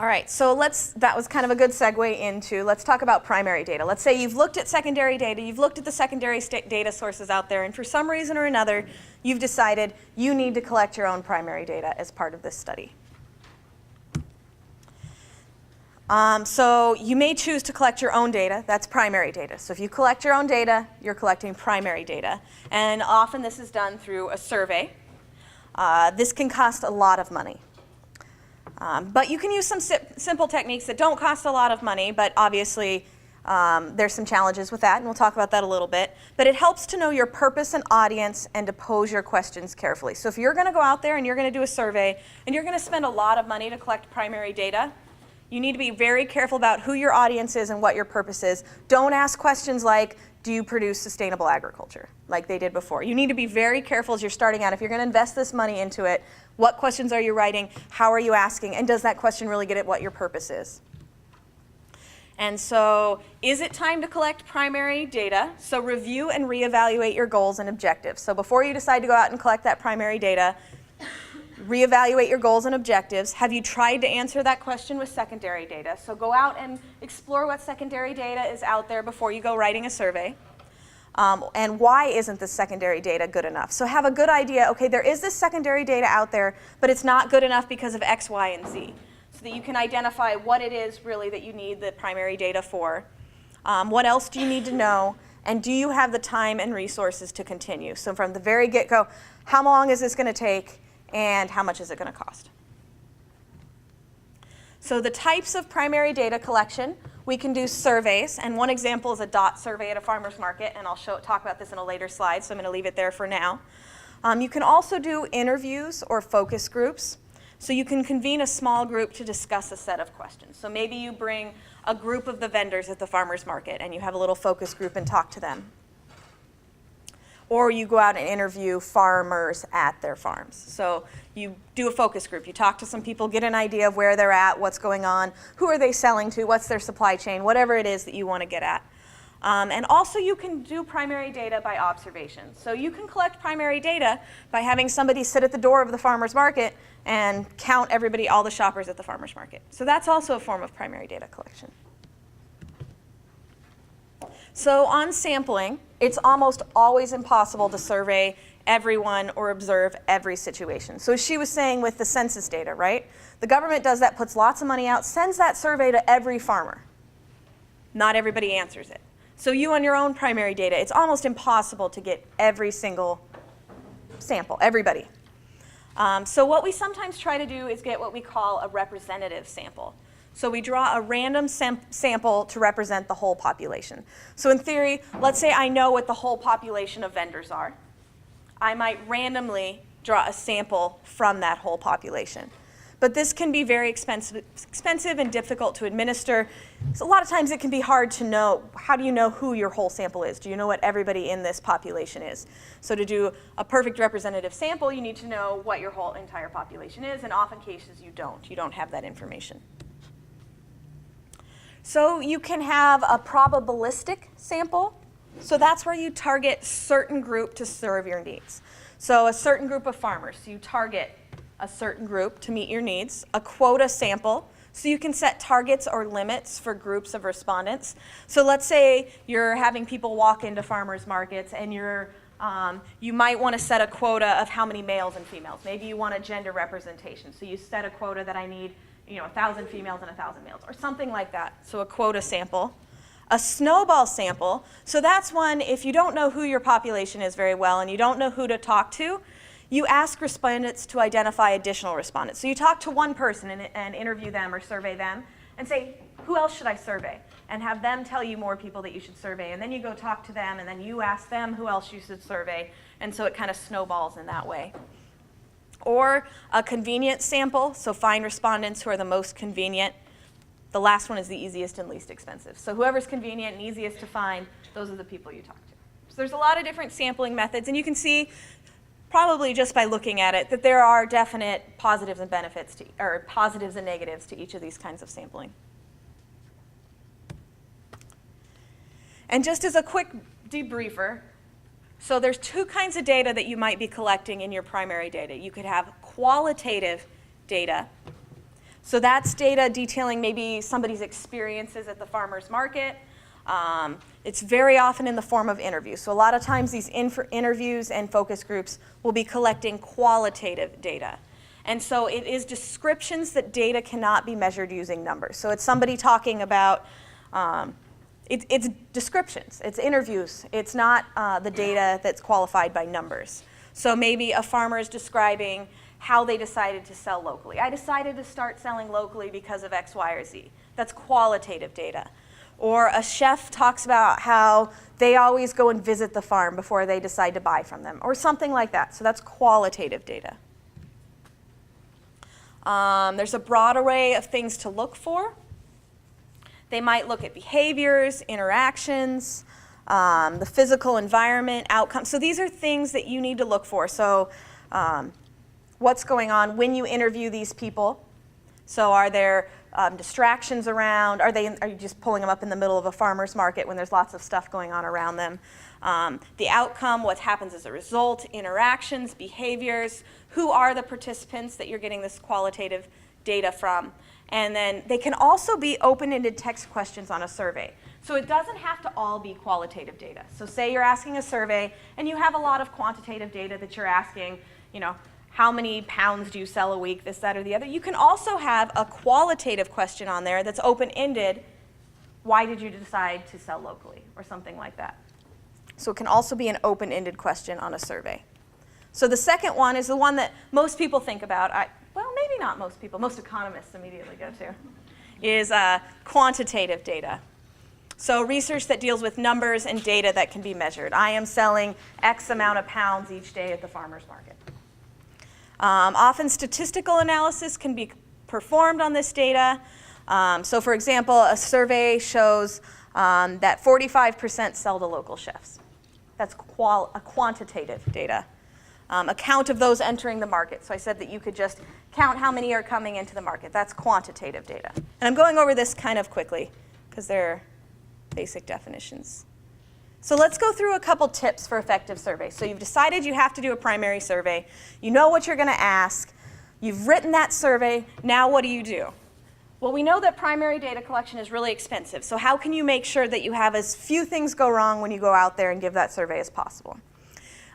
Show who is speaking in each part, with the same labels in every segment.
Speaker 1: All right, so that was kind of a good segue into, let's talk about primary data. Let's say you've looked at secondary data, you've looked at the secondary data sources out there, and for some reason or another, you've decided you need to collect your own primary data as part of this study. So you may choose to collect your own data. That's primary data. So if you collect your own data, you're collecting primary data. And often this is done through a survey. This can cost a lot of money. But you can use some simple techniques that don't cost a lot of money, but obviously there's some challenges with that, and we'll talk about that a little bit. But it helps to know your purpose and audience and to pose your questions carefully. So if you're going to go out there and you're going to do a survey, and you're going to spend a lot of money to collect primary data, you need to be very careful about who your audience is and what your purpose is. Don't ask questions like, do you produce sustainable agriculture, like they did before. You need to be very careful as you're starting out. If you're going to invest this money into it, what questions are you writing? How are you asking? And does that question really get at what your purpose is? And so, is it time to collect primary data? So review and reevaluate your goals and objectives. So before you decide to go out and collect that primary data, reevaluate your goals and objectives. Have you tried to answer that question with secondary data? So go out and explore what secondary data is out there before you go writing a survey. And why isn't this secondary data good enough? So have a good idea, okay, there is this secondary data out there, but it's not good enough because of X, Y, and Z. So that you can identify what it is really that you need the primary data for. What else do you need to know? And do you have the time and resources to continue? So from the very get-go, how long is this going to take? And how much is it going to cost? So the types of primary data collection, we can do surveys, and one example is a dot survey at a farmer's market, and I'll talk about this in a later slide, so I'm going to leave it there for now. You can also do interviews or focus groups. So you can convene a small group to discuss a set of questions. So maybe you bring a group of the vendors at the farmer's market, and you have a little focus group and talk to them. Or you go out and interview farmers at their farms. So you do a focus group. You talk to some people, get an idea of where they're at, what's going on, who are they selling to, what's their supply chain, whatever it is that you want to get at. And also you can do primary data by observation. So you can collect primary data by having somebody sit at the door of the farmer's market and count everybody, all the shoppers at the farmer's market. So that's also a form of primary data collection. So on sampling, it's almost always impossible to survey everyone or observe every situation. So as she was saying with the census data, right? The government does that, puts lots of money out, sends that survey to every farmer. Not everybody answers it. So you on your own primary data, it's almost impossible to get every single sample, everybody. So what we sometimes try to do is get what we call a representative sample. So we draw a random sample to represent the whole population. So in theory, let's say I know what the whole population of vendors are. I might randomly draw a sample from that whole population. But this can be very expensive and difficult to administer. So a lot of times it can be hard to know, how do you know who your whole sample is? Do you know what everybody in this population is? So to do a perfect representative sample, you need to know what your whole entire population is, and often cases you don't. You don't have that information. So you can have a probabilistic sample. So that's where you target a certain group to serve your needs. So a certain group of farmers, so you target a certain group to meet your needs. A quota sample, so you can set targets or limits for groups of respondents. So let's say you're having people walk into farmers markets and you might want to set a quota of how many males and females. Maybe you want a gender representation. So you set a quota that I need 1,000 females and 1,000 males, or something like that. So a quota sample. A snowball sample, so that's one, if you don't know who your population is very well and you don't know who to talk to, you ask respondents to identify additional respondents. So you talk to one person and interview them or survey them and say, who else should I survey? And have them tell you more people that you should survey. And then you go talk to them and then you ask them who else you should survey. And so it kind of snowballs in that way. Or a convenient sample, so find respondents who are the most convenient. The last one is the easiest and least expensive. So whoever's convenient and easiest to find, those are the people you talk to. So there's a lot of different sampling methods, and you can see probably just by looking at it that there are definite positives and benefits or positives and negatives to each of these kinds of sampling. And just as a quick debriefer, so there's two kinds of data that you might be collecting in your primary data. You could have qualitative data. So that's data detailing maybe somebody's experiences at the farmer's market. It's very often in the form of interviews. So a lot of times these interviews and focus groups will be collecting qualitative data. And so it is descriptions that data cannot be measured using numbers. So it's somebody talking about, it's descriptions, it's interviews. It's not the data that's qualified by numbers. So maybe a farmer is describing how they decided to sell locally. I decided to start selling locally because of X, Y, or Z. That's qualitative data. Or a chef talks about how they always go and visit the farm before they decide to buy from them, or something like that. So that's qualitative data. There's a broad array of things to look for. They might look at behaviors, interactions, the physical environment, outcomes. So these are things that you need to look for. So what's going on when you interview these people? So are there distractions around? Are you just pulling them up in the middle of a farmer's market when there's lots of stuff going on around them? The outcome, what happens as a result, interactions, behaviors, who are the participants that you're getting this qualitative data from? And then they can also be open-ended text questions on a survey. So it doesn't have to all be qualitative data. So say you're asking a survey and you have a lot of quantitative data that you're asking, how many pounds do you sell a week, this, that, or the other. You can also have a qualitative question on there that's open-ended. Why did you decide to sell locally, or something like that? So it can also be an open-ended question on a survey. So the second one is the one that most people think about. Well, maybe not most people. Most economists immediately go to, is quantitative data. So research that deals with numbers and data that can be measured. I am selling X amount of pounds each day at the farmer's market. Often statistical analysis can be performed on this data. So for example, a survey shows that 45% sell to local chefs. That's a quantitative data. A count of those entering the market. So I said that you could just count how many are coming into the market. That's quantitative data. And I'm going over this kind of quickly because they're basic definitions. So let's go through a couple tips for effective surveys. So you've decided you have to do a primary survey. You know what you're going to ask. You've written that survey. Now what do? Well, we know that primary data collection is really expensive. So how can you make sure that you have as few things go wrong when you go out there and give that survey as possible?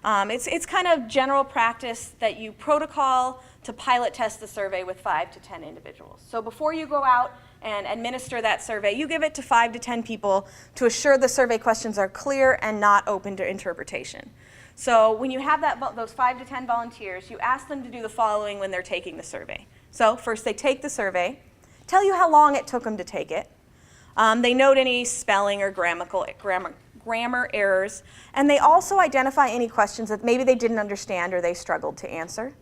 Speaker 1: It's kind of general practice that you protocol to pilot test the survey with 5 to 10 individuals. So before you go out and administer that survey, you give it to 5 to 10 people to assure the survey questions are clear and not open to interpretation. So when you have those 5 to 10 volunteers, you ask them to do the following when they're taking the survey. So first they take the survey, tell you how long it took them to take it. They note any spelling or grammar errors, and they also identify any questions that maybe they didn't understand or they struggled to answer.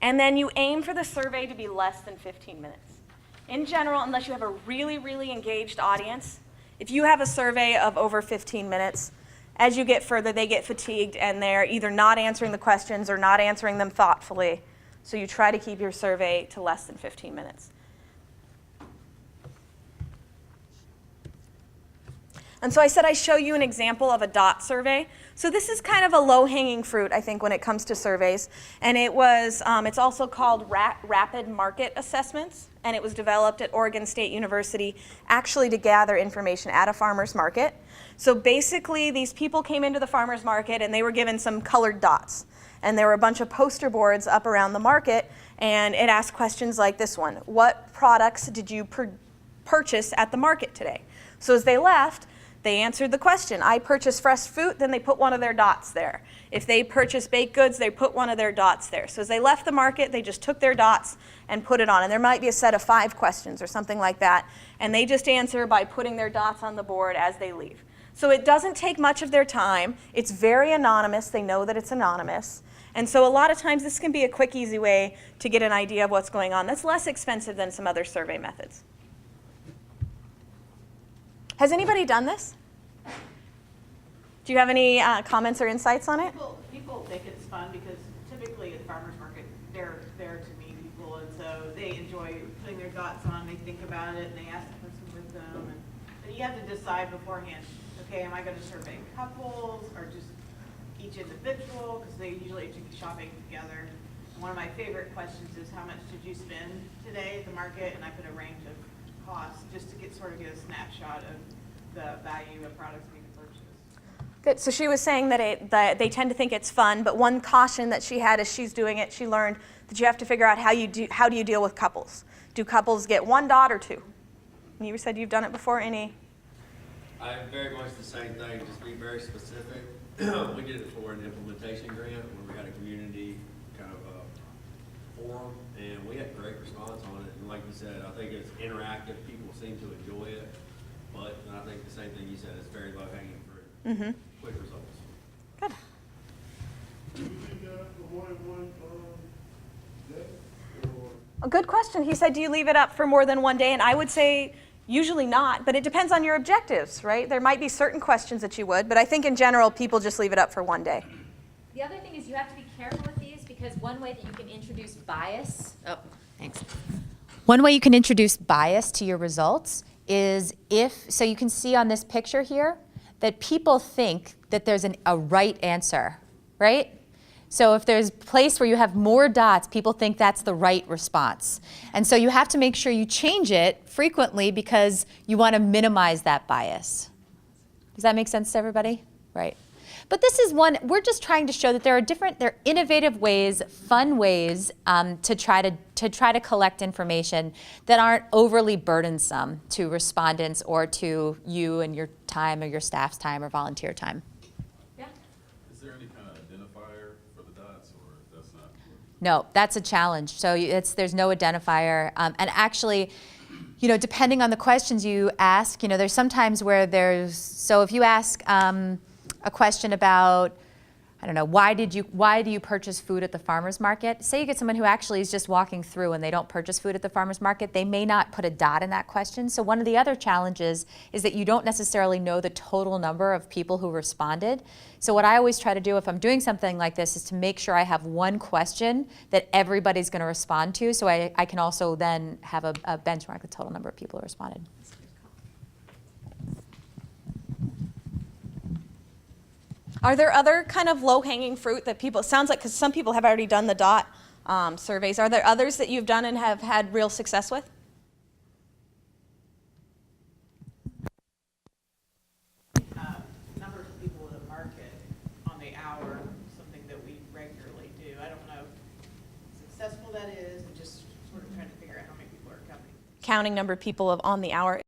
Speaker 1: And then you aim for the survey to be less than 15 minutes. In general, unless you have a really, really engaged audience, if you have a survey of over 15 minutes, as you get further, they get fatigued and they're either not answering the questions or not answering them thoughtfully. So you try to keep your survey to less than 15 minutes. And so I said I show you an example of a DOT survey. So this is kind of a low-hanging fruit, I think, when it comes to surveys. And it's also called rapid market assessments. And it was developed at Oregon State University actually to gather information at a farmer's market. So basically, these people came into the farmer's market and they were given some colored dots. And there were a bunch of poster boards up around the market. And it asked questions like this one. What products did you purchase at the market today? So as they left, they answered the question. I purchased fresh fruit, then they put one of their dots there. If they purchased baked goods, they put one of their dots there. So as they left the market, they just took their dots and put it on. And there might be a set of 5 questions or something like that. And they just answer by putting their dots on the board as they leave. So it doesn't take much of their time. It's very anonymous. They know that it's anonymous. And so a lot of times this can be a quick, easy way to get an idea of what's going on. That's less expensive than some other survey methods. Has anybody done this? Do you have any comments or insights on it?
Speaker 2: People think it's fun because typically at the farmer's market, they're there to meet people, and so they enjoy putting their dots on, they think about it, and they ask the person with them. And you have to decide beforehand, okay, am I going to survey couples or just each individual, because they usually should be shopping together. one of my favorite questions is how much did you spend today at the market? And I put a range of costs just to get a snapshot of the value of products being purchased.
Speaker 1: Good. So she was saying that they tend to think it's fun, but one caution that she had as she's doing it, she learned that you have to figure out how do you deal with couples. Do couples get 1 dot or 2? And you said you've done it before. Any?
Speaker 3: I very much the same thing, just be very specific. We did it for an implementation grant where we had a community kind of forum, and we had great response on it. And like you said, I think it's interactive. People seem to enjoy it. But I think the same thing you said, it's very low hanging fruit.
Speaker 1: Mm-hmm.
Speaker 3: Quick results.
Speaker 1: Good.
Speaker 4: Do you think for more than one day? Or
Speaker 1: A good question. He said, do you leave it up for more than 1 day? And I would say usually not, but it depends on your objectives, right? There might be certain questions that you would, but I think in general, people just leave it up for 1 day.
Speaker 5: The other thing is you have to be careful with these because one way that you can introduce bias, One way you can introduce bias to your results is so you can see on this picture here that people think that there's a right answer, right? So if there's a place where you have more dots, people think that's the right response. And so you have to make sure you change it frequently because you want to minimize that bias. Does that make sense to everybody? Right. But this is we're just trying to show that there are innovative ways, fun ways to try to collect information that aren't overly burdensome to respondents or to you and your time or your staff's time or volunteer time. Yeah?
Speaker 4: is there any kind of identifier for the dots, or that's not?
Speaker 5: No, that's a challenge. So there's no identifier. And actually, depending on the questions you ask, there's sometimes where so if you ask a question about, I don't know, why do you purchase food at the farmer's market? Say you get someone who actually is just walking through and they don't purchase food at the farmer's market, they may not put a dot in that question. So one of the other challenges is that you don't necessarily know the total number of people who responded. So what I always try to do if I'm doing something like this is to make sure I have one question that everybody's going to respond to, so I can also then have a benchmark the total number of people who responded.
Speaker 1: Are there other kind of low-hanging fruit that people, it sounds like, because some people have already done the dot surveys, are there others that you've done and have had real success with?
Speaker 2: Numbers of people in the market on the hour, something that we regularly do. I don't know how successful that is, and just sort of trying to figure out how many people are coming.
Speaker 1: Counting number of people on the hour.